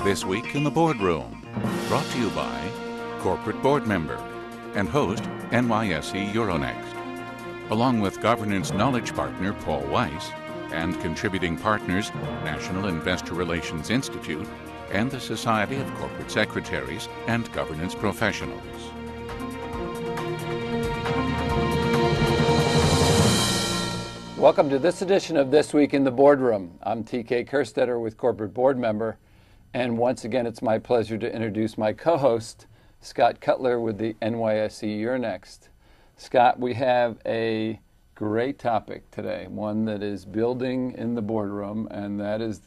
This Week in the Boardroom, brought to you by corporate board member and host NYSE Euronext, along with governance knowledge partner Paul Weiss and contributing partners National Investor Relations Institute and the Society of Corporate Secretaries and Governance Professionals. Welcome to this edition of This Week in the Boardroom. I'm TK Kerstetter with corporate board member, and once again it's my pleasure to introduce my co-host, Scott Cutler with the NYSE Euronext. Scott, we have a great topic today, one that is building in the boardroom, and that is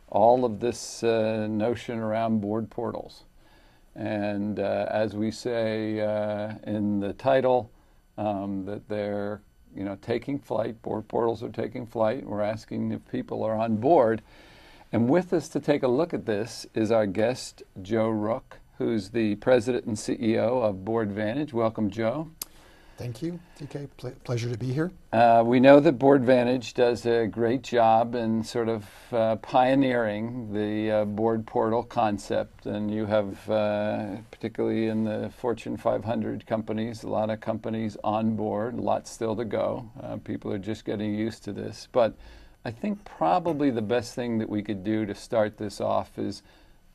all of this notion around board portals. And as we say in the title, that they're taking flight. Board portals are taking flight. We're asking if people are on board. And with us to take a look at this is our guest, Joe Ruck, who's the president and CEO of BoardVantage. Welcome, Joe. Thank you, TK. Pleasure to be here. We know that BoardVantage does a great job in sort of pioneering the board portal concept, and you have, particularly in the Fortune 500 companies, a lot of companies on board, a lot still to go. People are just getting used to this. But I think probably the best thing that we could do to start this off is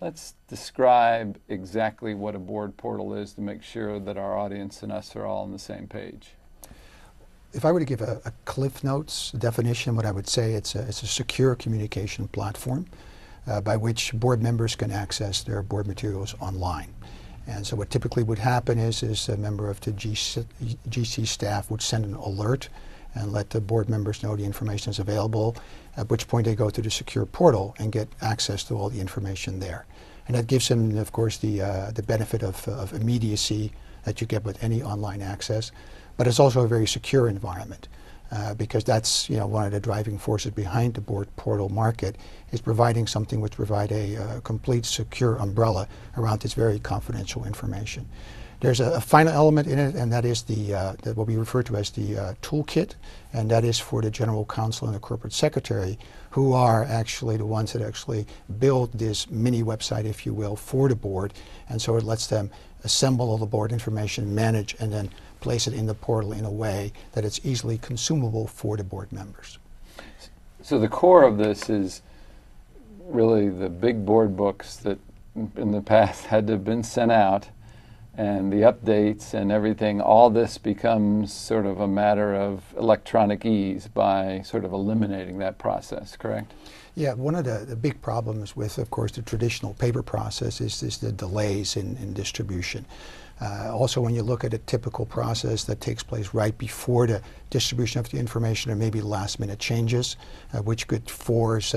let's describe exactly what a board portal is to make sure that our audience and us are all on the same page. If I were to give a Cliff Notes definition, what I would say it's a secure communication platform by which board members can access their board materials online. And so what typically would happen is a member of the GC staff would send an alert and let the board members know the information is available, at which point they go to the secure portal and get access to all the information there. And that gives them, of course, the benefit of immediacy that you get with any online access. But it's also a very secure environment because that's one of the driving forces behind the board portal market is providing something which provide a complete secure umbrella around this very confidential information. There's a final element in it, and that is what we refer to as the toolkit, and that is for the general counsel and the corporate secretary, who are actually the ones that actually build this mini website, if you will, for the board. And so it lets them assemble all the board information, manage, and then place it in the portal in a way that it's easily consumable for the board members. So the core of this is really the big board books that in the past had to have been sent out, and the updates and everything. All this becomes sort of a matter of electronic ease by sort of eliminating that process, correct? Yeah, one of the big problems with, of course, the traditional paper process is the delays in distribution. Also, when you look at a typical process that takes place right before the distribution of the information, or maybe last-minute changes, which could force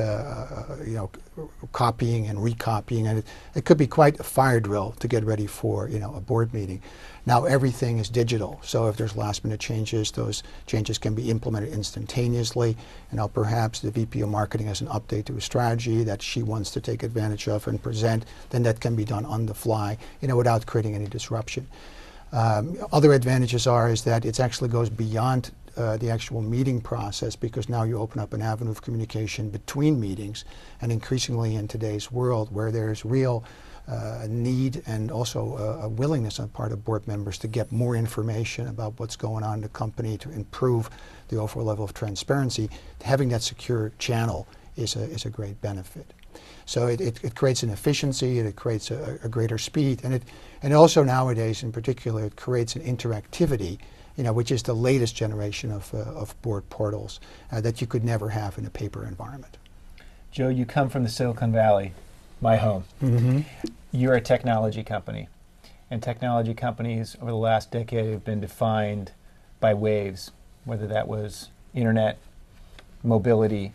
copying and recopying, and it could be quite a fire drill to get ready for a board meeting. Now everything is digital, so if there's last-minute changes, those changes can be implemented instantaneously. And now perhaps the VP of Marketing has an update to a strategy that she wants to take advantage of and present, then that can be done on the fly, without creating any disruption. Other advantages is that it actually goes beyond the actual meeting process, because now you open up an avenue of communication between meetings, and increasingly in today's world where there's real need and also a willingness on the part of board members to get more information about what's going on in the company to improve the overall level of transparency, having that secure channel is a great benefit. So it creates an efficiency, and it creates a greater speed, and also nowadays in particular it creates an interactivity, which is the latest generation of board portals that you could never have in a paper environment. Joe, you come from the Silicon Valley, my home. Mm-hmm. You're a technology company, and technology companies over the last decade have been defined by waves, whether that was internet, mobility,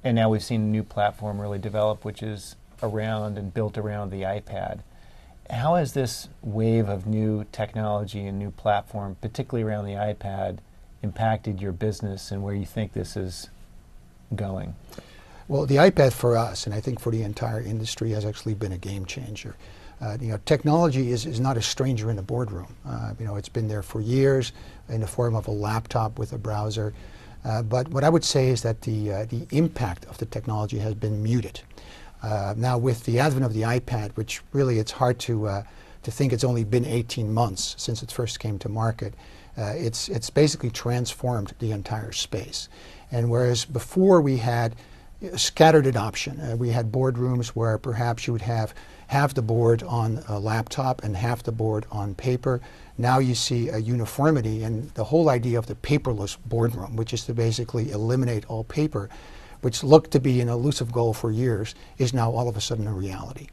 and now we've seen a new platform really develop, which is around and built around the iPad. How has this wave of new technology and new platform, particularly around the iPad, impacted your business and where you think this is going? Well, the iPad for us, and I think for the entire industry, has actually been a game changer. Technology is not a stranger in the boardroom. It's been there for years in the form of a laptop with a browser. But what I would say is that the impact of the technology has been muted. Now with the advent of the iPad, which really it's hard to think it's only been 18 months since it first came to market, it's basically transformed the entire space. And whereas before we had scattered adoption, we had boardrooms where perhaps you would have half the board on a laptop and half the board on paper. Now you see a uniformity, and the whole idea of the paperless boardroom, which is to basically eliminate all paper, which looked to be an elusive goal for years, is now all of a sudden a reality.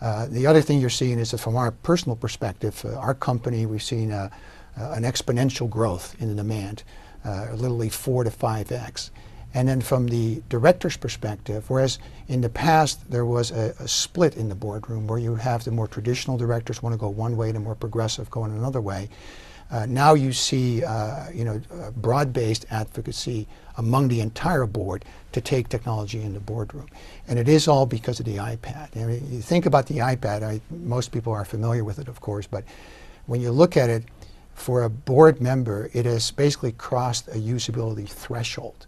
The other thing you're seeing is that from our personal perspective, our company, we've seen an exponential growth in the demand, literally 4 to 5x. And then from the director's perspective, whereas in the past there was a split in the boardroom where you have the more traditional directors want to go one way, the more progressive going another way. Now you see broad-based advocacy among the entire board to take technology in the boardroom. And it is all because of the iPad. I mean, you think about the iPad, most people are familiar with it, of course, but when you look at it, for a board member, it has basically crossed a usability threshold.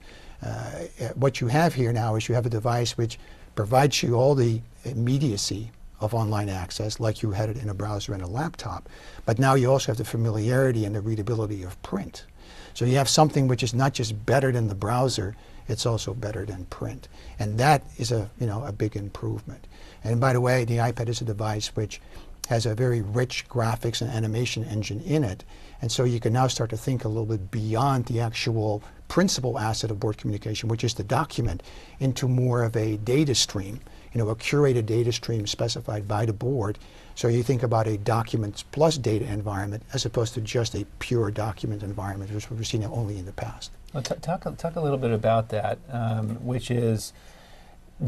What you have here now is you have a device which provides you all the immediacy of online access like you had it in a browser and a laptop, but now you also have the familiarity and the readability of print. So you have something which is not just better than the browser, it's also better than print. And that is a big improvement. And by the way, the iPad is a device which has a very rich graphics and animation engine in it. And so you can now start to think a little bit beyond the actual principal asset of board communication, which is the document, into more of a data stream, a curated data stream specified by the board. So you think about a documents plus data environment as opposed to just a pure document environment, which we've seen only in the past. Well, talk a little bit about that, which is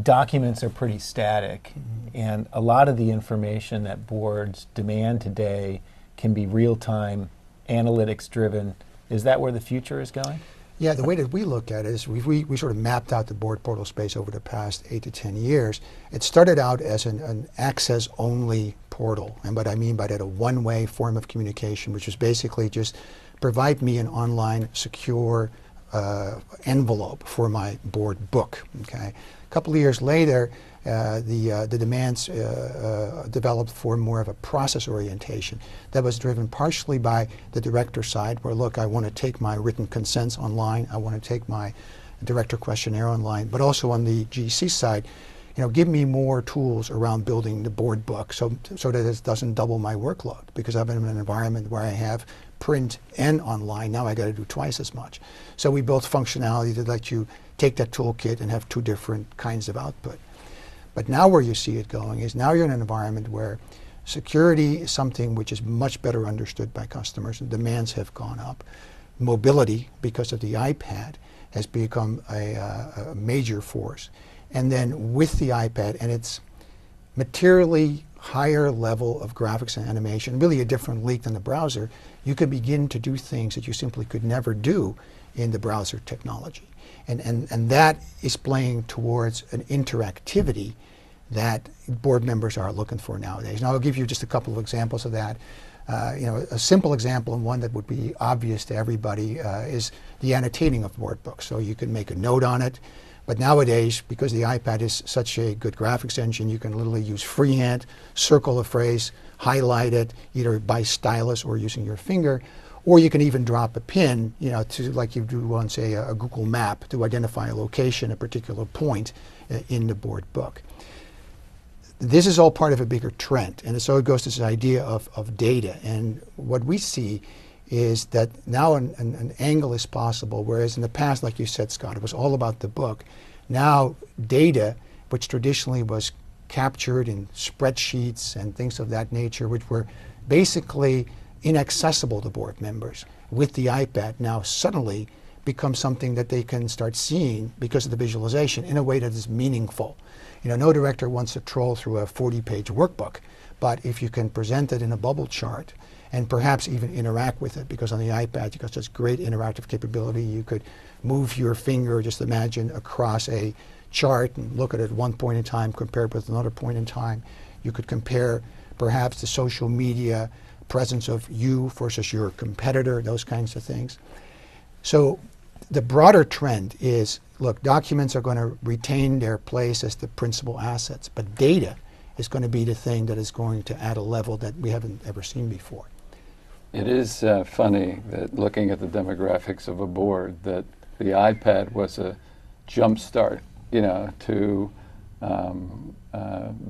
documents are pretty static, and a lot of the information that boards demand today can be real-time, analytics-driven. Is that where the future is going? Yeah, the way that we look at it is we sort of mapped out the board portal space over the past 8 to 10 years. It started out as an access-only portal, and what I mean by that, a one-way form of communication, which was basically just provide me an online secure envelope for my board book. Okay, a couple of years later, the demands developed for more of a process orientation that was driven partially by the director side, where look, I want to take my written consents online, I want to take my director questionnaire online, but also on the GC side, give me more tools around building the board book so that it doesn't double my workload, because I'm in an environment where I have print and online. Now I got to do twice as much. So we built functionality that lets you take that toolkit and have 2 different kinds of output. But now where you see it going is now you're in an environment where security is something which is much better understood by customers, and demands have gone up. Mobility, because of the iPad, has become a major force. And then with the iPad and its materially higher level of graphics and animation, really a different league than the browser, you could begin to do things that you simply could never do in the browser technology. And that is playing towards an interactivity that board members are looking for nowadays. Now I'll give you just a couple of examples of that. A simple example, and one that would be obvious to everybody, is the annotating of board books. So you can make a note on it, but nowadays, because the iPad is such a good graphics engine, you can literally use freehand, circle a phrase, highlight it, either by stylus or using your finger, or you can even drop a pin, to like you do on, say, a Google map to identify a location, a particular point in the board book. This is all part of a bigger trend, and so it goes to this idea of data. And what we see is that now an angle is possible, whereas in the past, like you said, Scott, it was all about the book. Now data, which traditionally was captured in spreadsheets and things of that nature, which were basically inaccessible to board members, with the iPad now suddenly becomes something that they can start seeing because of the visualization in a way that is meaningful. No director wants to troll through a 40-page workbook, but if you can present it in a bubble chart and perhaps even interact with it, because on the iPad you've got such great interactive capability, you could move your finger, just imagine, across a chart and look at it at one point in time compared with another point in time. You could compare perhaps the social media presence of you versus your competitor, those kinds of things. So the broader trend is look, documents are going to retain their place as the principal assets, but data is going to be the thing that is going to add a level that we haven't ever seen before. It is funny that looking at the demographics of a board, that the iPad was a jump start, to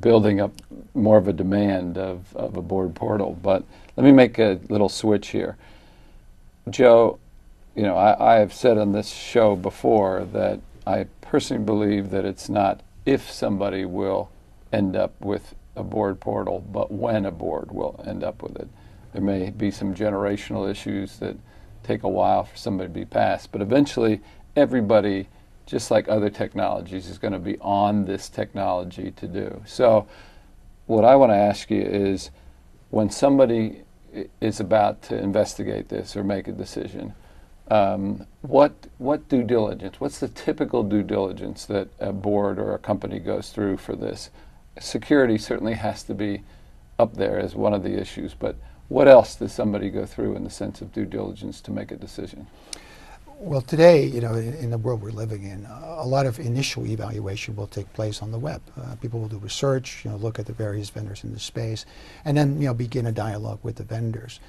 building up more of a demand of a board portal. But let me make a little switch here. Joe, I have said on this show before that I personally believe that it's not if somebody will end up with a board portal, but when a board will end up with it. There may be some generational issues that take a while for somebody to be passed, but eventually everybody, just like other technologies, is going to be on this technology to do. So what I want to ask you is, when somebody is about to investigate this or make a decision, what due diligence, what's the typical due diligence that a board or a company goes through for this? Security certainly has to be up there as one of the issues, but what else does somebody go through in the sense of due diligence to make a decision? Well, today, in the world we're living in, a lot of initial evaluation will take place on the web. People will do research, look at the various vendors in the space, and then, begin a dialogue with the vendors.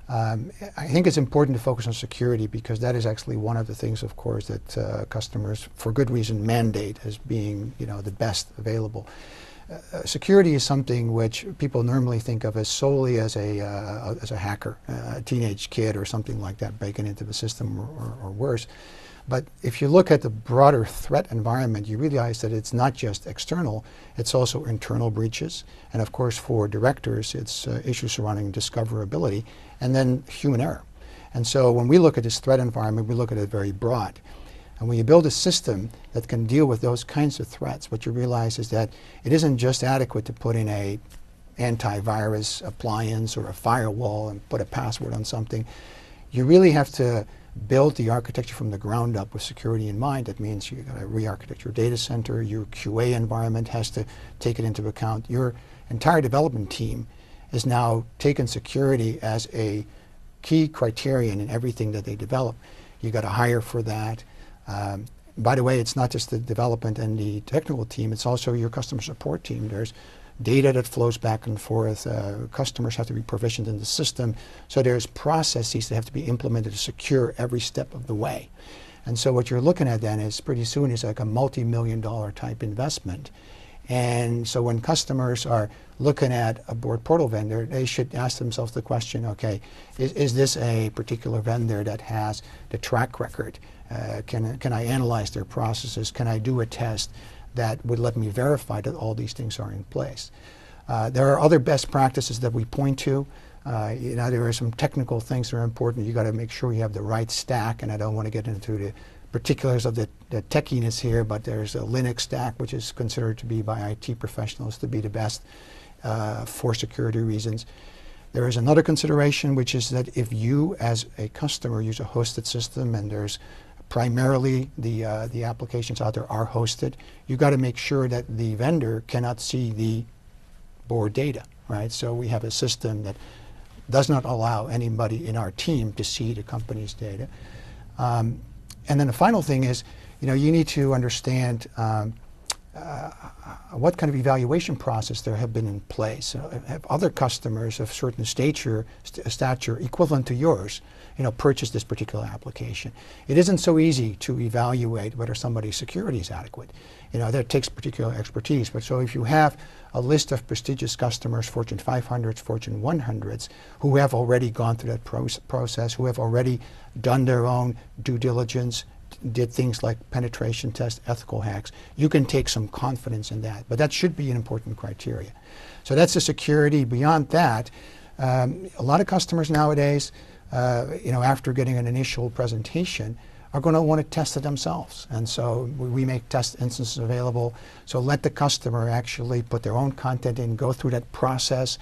I think it's important to focus on security because that is actually one of the things, of course, that customers, for good reason, mandate as being, the best available. Security is something which people normally think of as solely as a hacker, a teenage kid or something like that breaking into the system or worse. But if you look at the broader threat environment, you realize that it's not just external, it's also internal breaches. And of course, for directors, it's issues surrounding discoverability and then human error. And so when we look at this threat environment, we look at it very broad. And when you build a system that can deal with those kinds of threats, what you realize is that it isn't just adequate to put in a antivirus appliance or a firewall and put a password on something. You really have to build the architecture from the ground up with security in mind. That means you've got to re-architect your data center, your QA environment has to take it into account. Your entire development team is now taken security as a key criterion in everything that they develop. You've got to hire for that. By the way, it's not just the development and the technical team, it's also your customer support team. There's data that flows back and forth. Customers have to be provisioned in the system. So there's processes that have to be implemented to secure every step of the way. And so what you're looking at then is pretty soon is like a multi-million-dollar type investment. And so when customers are looking at a board portal vendor, they should ask themselves the question, okay, is this a particular vendor that has the track record? Can I analyze their processes? Can I do a test that would let me verify that all these things are in place? There are other best practices that we point to. There are some technical things that are important. You got to make sure you have the right stack, and I don't want to get into the particulars of the techiness here, but there's a Linux stack which is considered to be by IT professionals to be the best for security reasons. There is another consideration, which is that if you as a customer use a hosted system and there's primarily the applications out there are hosted, you've got to make sure that the vendor cannot see the board data, right? So we have a system that does not allow anybody in our team to see the company's data. And then the final thing is, you need to understand what kind of evaluation process there have been in place. Have other customers of certain stature equivalent to yours, purchase this particular application? It isn't so easy to evaluate whether somebody's security is adequate. That takes particular expertise. But so if you have a list of prestigious customers, Fortune 500s, Fortune 100s, who have already gone through that process, who have already done their own due diligence, did things like penetration tests, ethical hacks, you can take some confidence in that. But that should be an important criteria. So that's the security. Beyond that, a lot of customers nowadays, after getting an initial presentation, are going to want to test it themselves. And so we make test instances available. So let the customer actually put their own content in, go through that process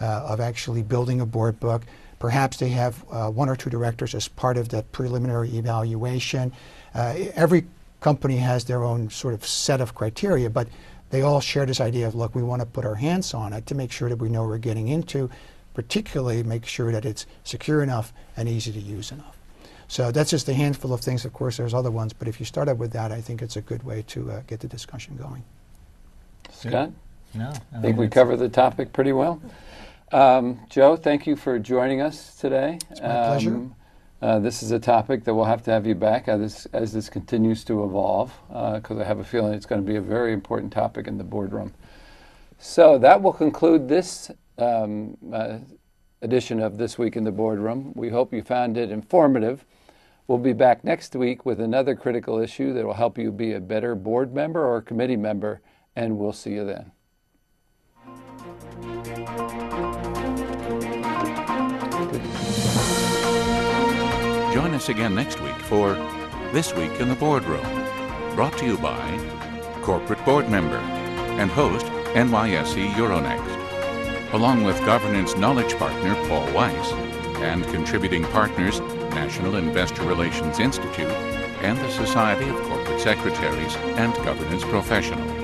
of actually building a board book. Perhaps they have one or two directors as part of that preliminary evaluation. Every company has their own sort of set of criteria, but they all share this idea of, look, we want to put our hands on it to make sure that we know what we're getting into, particularly make sure that it's secure enough and easy to use enough. So that's just a handful of things. Of course, there's other ones, but if you start out with that, I think it's a good way to get the discussion going. Scott? No, I think we covered the topic pretty well. Joe, thank you for joining us today. It's my pleasure. This is a topic that we'll have to have you back as this continues to evolve, because I have a feeling it's going to be a very important topic in the boardroom. So that will conclude this edition of This Week in the Boardroom. We hope you found it informative. We'll be back next week with another critical issue that will help you be a better board member or committee member, and we'll see you then. Join us again next week for This Week in the Boardroom, brought to you by corporate board member and host NYSE Euronext, along with governance knowledge partner Paul Weiss and contributing partners National Investor Relations Institute and the Society of Corporate Secretaries and Governance Professionals.